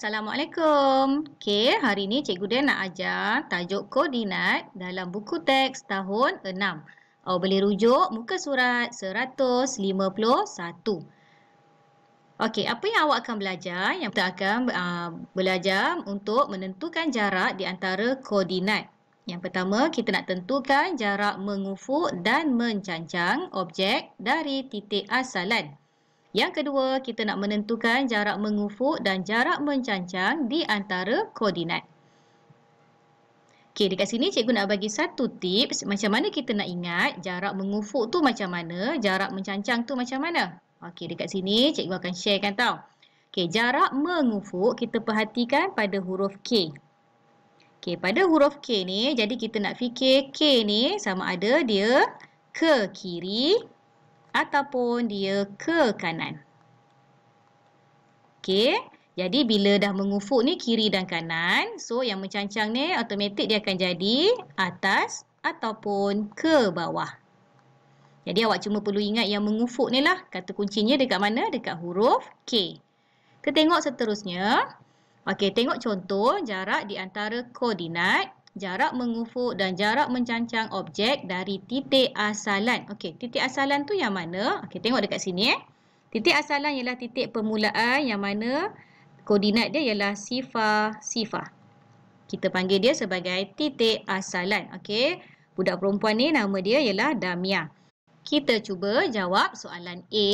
Assalamualaikum. Okey, hari ni Cikgu Dia nak ajar tajuk koordinat dalam buku teks tahun 6. Awak boleh rujuk muka surat 151. Okey, apa yang awak akan belajar? Yang kita akan belajar untuk menentukan jarak di antara koordinat. Yang pertama, kita nak tentukan jarak mengufuk dan mencancang objek dari titik asalan. Yang kedua, kita nak menentukan jarak mengufuk dan jarak mencancang di antara koordinat. Okey, dekat sini cikgu nak bagi satu tips macam mana kita nak ingat jarak mengufuk tu macam mana, jarak mencancang tu macam mana. Okey, dekat sini cikgu akan sharekan tau. Okey, jarak mengufuk kita perhatikan pada huruf K. Okey, pada huruf K ni, jadi kita nak fikir K ni sama ada dia ke kiri ataupun dia ke kanan. Okey, jadi bila dah mengufuk ni kiri dan kanan, so yang mencancang ni automatik dia akan jadi atas ataupun ke bawah. Jadi awak cuma perlu ingat yang mengufuk ni lah. Kata kuncinya dekat mana? Dekat huruf K. Kita tengok seterusnya. Okey, tengok contoh jarak di antara koordinat. Jarak mengufuk dan jarak mencancang objek dari titik asalan. Okey, titik asalan tu yang mana? Okey, tengok dekat sini. Titik asalan ialah titik permulaan yang mana koordinat dia ialah sifar. Kita panggil dia sebagai titik asalan. Okey, budak perempuan ni nama dia ialah Damia. Kita cuba jawab soalan A.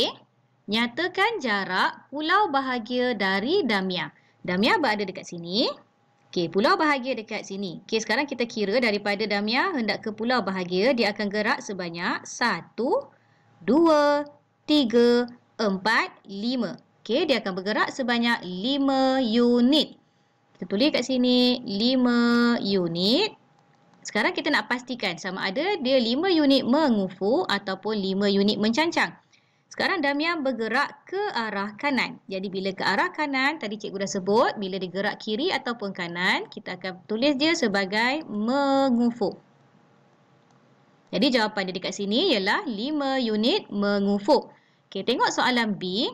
Nyatakan jarak pulau bahagia dari Damia. Damia berada dekat sini. Okey, pulau bahagia dekat sini. Okey, sekarang kita kira daripada Damia hendak ke pulau bahagia, dia akan gerak sebanyak 1, 2, 3, 4, 5. Okey, dia akan bergerak sebanyak 5 unit. Kita tulis kat sini 5 unit. Sekarang kita nak pastikan sama ada dia 5 unit mengufuk ataupun 5 unit mencancang. Sekarang Damia bergerak ke arah kanan. Jadi bila ke arah kanan, tadi cikgu dah sebut, bila dia gerak kiri ataupun kanan, kita akan tulis dia sebagai mengufuk. Jadi jawapan dia dekat sini ialah 5 unit mengufuk. Okey, tengok soalan B.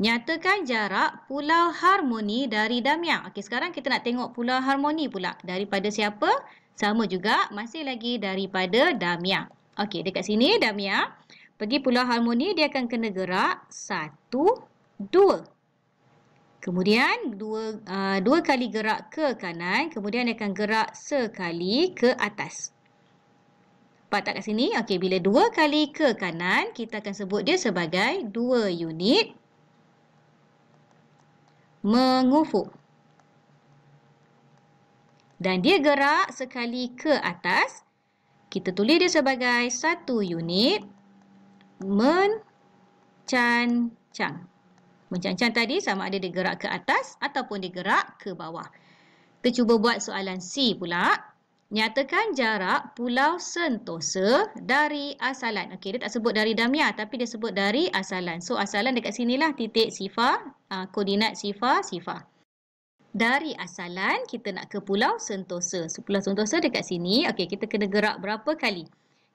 Nyatakan jarak Pulau Harmoni dari Damia. Okey, sekarang kita nak tengok Pulau Harmoni pula. Daripada siapa? Sama juga, masih lagi daripada Damia. Okey, dekat sini Damia pergi Pulau Harmoni, dia akan kena gerak 1, 2. Kemudian dua kali gerak ke kanan, kemudian dia akan gerak sekali ke atas. Nampak tak kat sini? Okey, bila 2 kali ke kanan, kita akan sebut dia sebagai 2 unit mengufuk. Dan dia gerak sekali ke atas, kita tulis dia sebagai 1 unit mencancang. Mencancang tadi sama ada dia gerak ke atas ataupun dia gerak ke bawah. Kita cuba buat soalan C pula. Nyatakan jarak Pulau Sentosa dari asalan. Okey, dia tak sebut dari Damia tapi dia sebut dari asalan. So asalan dekat sinilah titik sifar, koordinat sifar. Dari asalan kita nak ke Pulau Sentosa. So, Pulau Sentosa dekat sini. Okey, kita kena gerak berapa kali?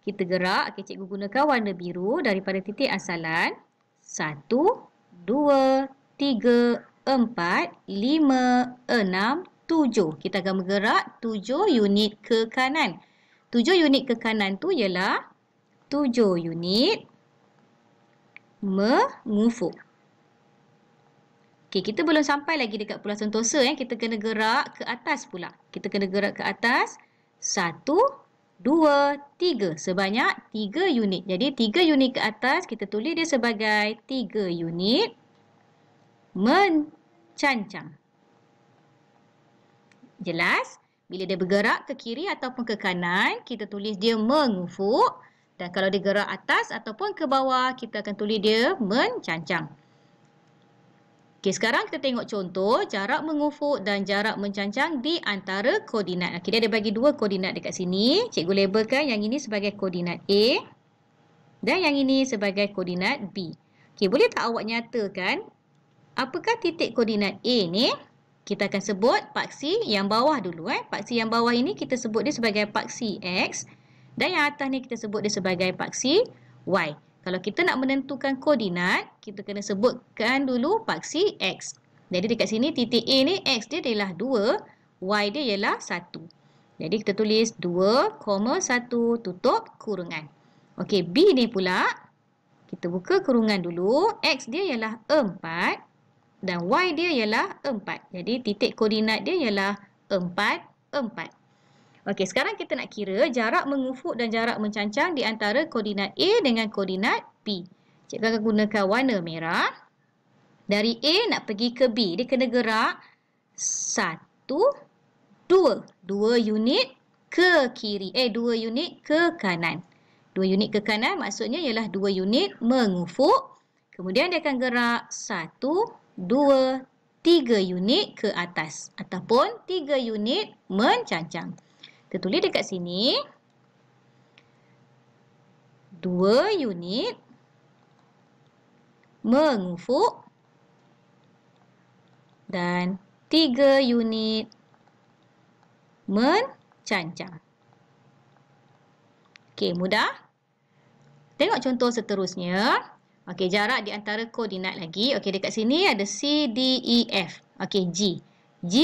Kita gerak, okey, cikgu gunakan warna biru daripada titik asalan. 1, 2, 3, 4, 5, 6, 7. Kita akan bergerak 7 unit ke kanan. 7 unit ke kanan tu ialah 7 unit mengufuk. Okey, kita belum sampai lagi dekat Pulau Sentosa. Kita kena gerak ke atas pula. Kita kena gerak ke atas. 1, 2, 3. Sebanyak 3 unit. Jadi 3 unit ke atas kita tulis dia sebagai 3 unit mencancang. Jelas? Bila dia bergerak ke kiri ataupun ke kanan, kita tulis dia mengufuk. Dan kalau dia gerak atas ataupun ke bawah, kita akan tulis dia mencancang. Okey, sekarang kita tengok contoh jarak mengufuk dan jarak mencancang di antara koordinat. Okey, dia ada bagi 2 koordinat dekat sini. Cikgu labelkan yang ini sebagai koordinat A dan yang ini sebagai koordinat B. Okey, boleh tak awak nyatakan apakah titik koordinat A ni? Kita akan sebut paksi yang bawah dulu. Paksi yang bawah ini kita sebut dia sebagai paksi X dan yang atas ni kita sebut dia sebagai paksi Y. Kalau kita nak menentukan koordinat, kita kena sebutkan dulu paksi X. Jadi dekat sini titik A ni X dia ialah 2, Y dia ialah 1. Jadi kita tulis 2,1 tutup kurungan. Okey, B ni pula kita buka kurungan dulu. X dia ialah 4 dan Y dia ialah 4. Jadi titik koordinat dia ialah 4, 4. Okey, sekarang kita nak kira jarak mengufuk dan jarak mencancang di antara koordinat A dengan koordinat B. Cikgu akan gunakan warna merah. Dari A nak pergi ke B, dia kena gerak 1, 2. 2 unit ke kiri. 2 unit ke kanan. 2 unit ke kanan maksudnya ialah 2 unit mengufuk. Kemudian dia akan gerak 1, 2, 3 unit ke atas. Ataupun 3 unit mencancang. Kita tulis dekat sini. 2 unit mengufuk. Dan 3 unit mencancang. Okey, mudah? Tengok contoh seterusnya. Okey, jarak di antara koordinat lagi. Okey, dekat sini ada C, D, E, F. Okey, G. G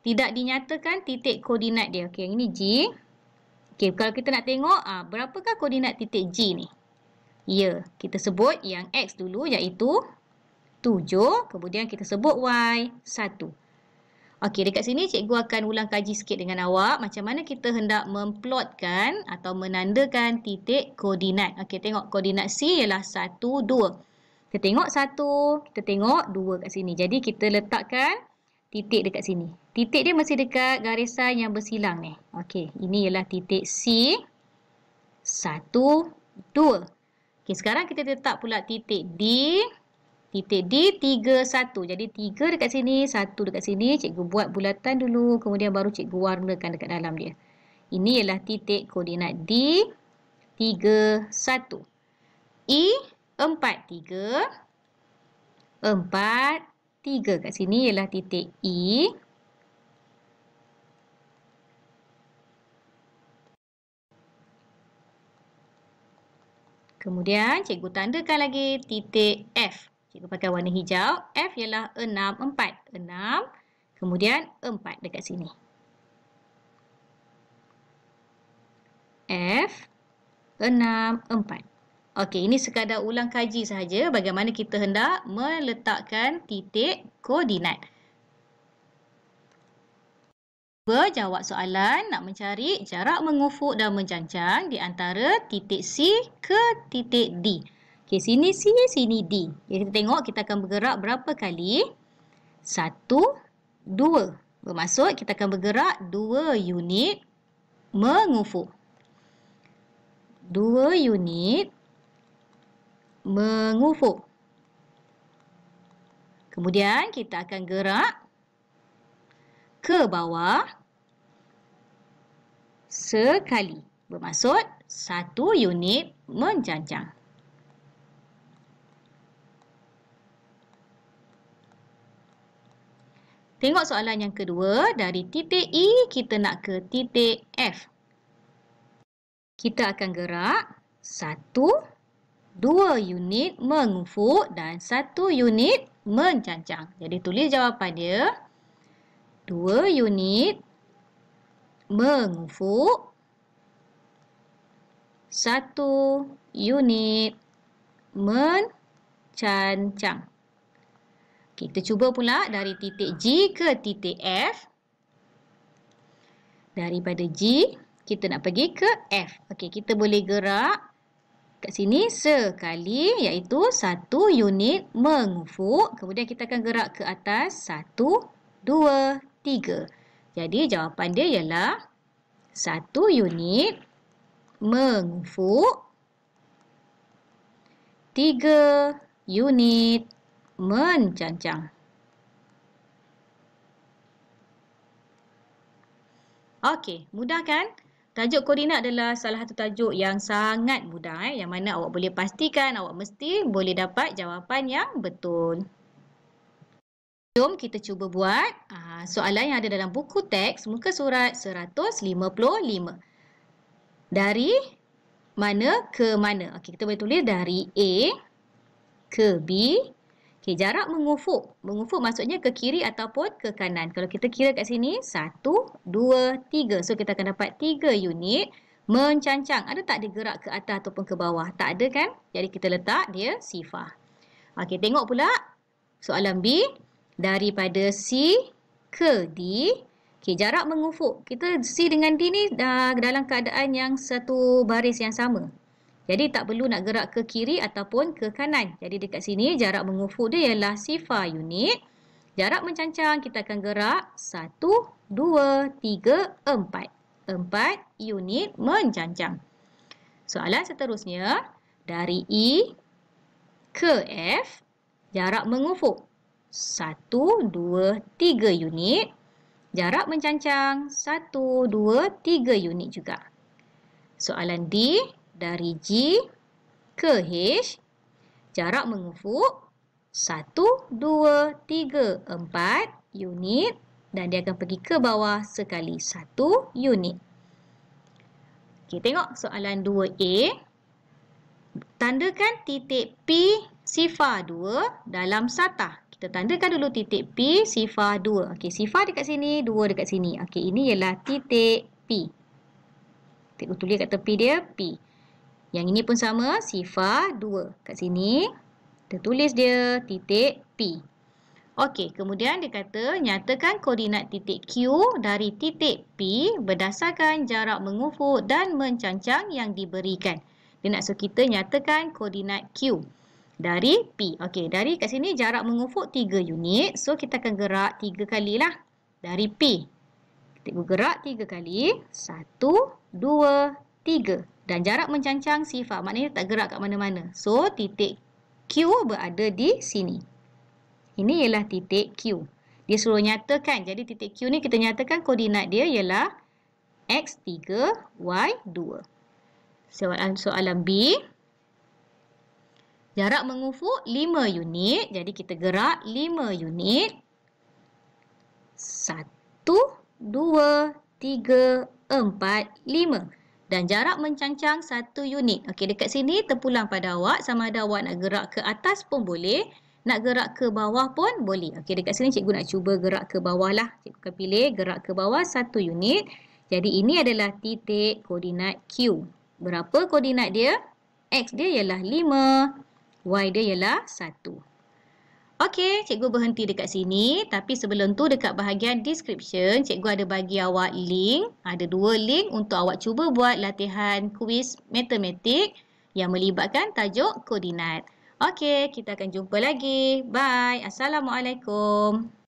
tidak dinyatakan titik koordinat dia. Okey, yang ini G. Okey, kalau kita nak tengok, berapakah koordinat titik G ni? Ya, kita sebut yang X dulu iaitu 7. Kemudian kita sebut Y 1. Okey, dekat sini cikgu akan ulang kaji sikit dengan awak macam mana kita hendak memplotkan atau menandakan titik koordinat. Okey, tengok koordinat C ialah 1, 2. Kita tengok 1, kita tengok 2 kat sini. Jadi kita letakkan titik dekat sini. Titik dia mesti dekat garisan yang bersilang ni. Okey, ini ialah titik C 1, 2. Okey, sekarang kita letak pula titik D. Titik D 3, 1. Jadi 3 dekat sini, 1 dekat sini. Cikgu buat bulatan dulu. Kemudian baru cikgu warnakan dekat dalam dia. Ini ialah titik koordinat D 3, 1. E 4, 3. 4, 3 kat sini ialah titik E. Kemudian cikgu tandakan lagi titik F. Cikgu pakai warna hijau. F ialah 6, 4. 6. Kemudian 4 dekat sini. F 6, 4. Okey, ini sekadar ulang kaji sahaja bagaimana kita hendak meletakkan titik koordinat. Cuba jawab soalan nak mencari jarak mengufuk dan mencancang di antara titik C ke titik D. Okey, sini C, sini D. Jadi kita tengok kita akan bergerak berapa kali? 1, 2. Bermaksud kita akan bergerak 2 unit mengufuk. 2 unit mengufuk. Kemudian kita akan gerak ke bawah sekali. Bermaksud 1 unit mencancang. Tengok soalan yang kedua. Dari titik E kita nak ke titik F. Kita akan gerak 1, 2 unit mengufuk dan 1 unit mencancang. Jadi tulis jawapan dia. 2 unit mengufuk. 1 unit mencancang. Kita cuba pula dari titik G ke titik F. Daripada G, kita nak pergi ke F. Okey, kita boleh gerak kat sini sekali iaitu 1 unit mengufuk. Kemudian kita akan gerak ke atas 1, 2, 3. Jadi jawapan dia ialah 1 unit mengufuk. 3 unit mencancang. Okey, mudah kan? Tajuk koordinat adalah salah satu tajuk yang sangat mudah yang mana awak boleh pastikan awak mesti boleh dapat jawapan yang betul. Jom kita cuba buat soalan yang ada dalam buku teks muka surat 155. Dari mana ke mana? Okey, kita boleh tulis dari A ke B. Okey, jarak mengufuk. Mengufuk maksudnya ke kiri ataupun ke kanan. Kalau kita kira kat sini, 1, 2, 3. So, kita akan dapat 3 unit mencancang. Ada tak dia gerak ke atas ataupun ke bawah? Tak ada kan? Jadi, kita letak dia sifar. Okey, tengok pula soalan B. Daripada C ke D. Okey, jarak mengufuk. Kita C dengan D ni dah dalam keadaan yang satu baris yang sama. Jadi tak perlu nak gerak ke kiri ataupun ke kanan. Jadi dekat sini jarak mengufuk dia ialah sifar unit. Jarak mencancang kita akan gerak 1, 2, 3, 4. 4 unit mencancang. Soalan seterusnya. Dari E ke F. Jarak mengufuk 1, 2, 3 unit. Jarak mencancang 1, 2, 3 unit juga. Soalan D. Dari G ke H. Jarak mengufuk 1, 2, 3, 4 unit. Dan dia akan pergi ke bawah sekali 1 unit. Okey, tengok soalan 2A. Tandakan titik P sifar 2 dalam satah. Kita tandakan dulu titik P sifar 2. Okey, sifar dekat sini, 2 dekat sini. Okey, ini ialah titik P. Cikgu tulis kat tepi dia P. Yang ini pun sama, sifar 2. Kat sini, kita tulis dia titik P. Okey, kemudian dia kata, nyatakan koordinat titik Q dari titik P berdasarkan jarak mengufuk dan mencancang yang diberikan. Dia nak suruh kita nyatakan koordinat Q dari P. Okey, dari kat sini jarak mengufuk 3 unit. So, kita akan gerak 3 kali lah dari P. Cikgu gerak 3 kali. 1, 2, 3. Dan jarak mencancang sifar. Maknanya tak gerak kat mana-mana. So, titik Q berada di sini. Ini ialah titik Q. Dia suruh nyatakan. Jadi, titik Q ni kita nyatakan koordinat dia ialah X3, Y2. Soalan B. Jarak mengufuk 5 unit. Jadi, kita gerak 5 unit. 1, 2, 3, 4, 5. Dan jarak mencancang 1 unit. Okey, dekat sini terpulang pada awak. Sama ada awak nak gerak ke atas pun boleh. Nak gerak ke bawah pun boleh. Okey, dekat sini cikgu nak cuba gerak ke bawah lah. Cikgu akan pilih gerak ke bawah 1 unit. Jadi, ini adalah titik koordinat Q. Berapa koordinat dia? X dia ialah 5. Y dia ialah 1. Okey, cikgu berhenti dekat sini. Tapi sebelum tu dekat bahagian description, cikgu ada bagi awak link. Ada 2 link untuk awak cuba buat latihan kuis matematik yang melibatkan tajuk koordinat. Okey, kita akan jumpa lagi. Bye. Assalamualaikum.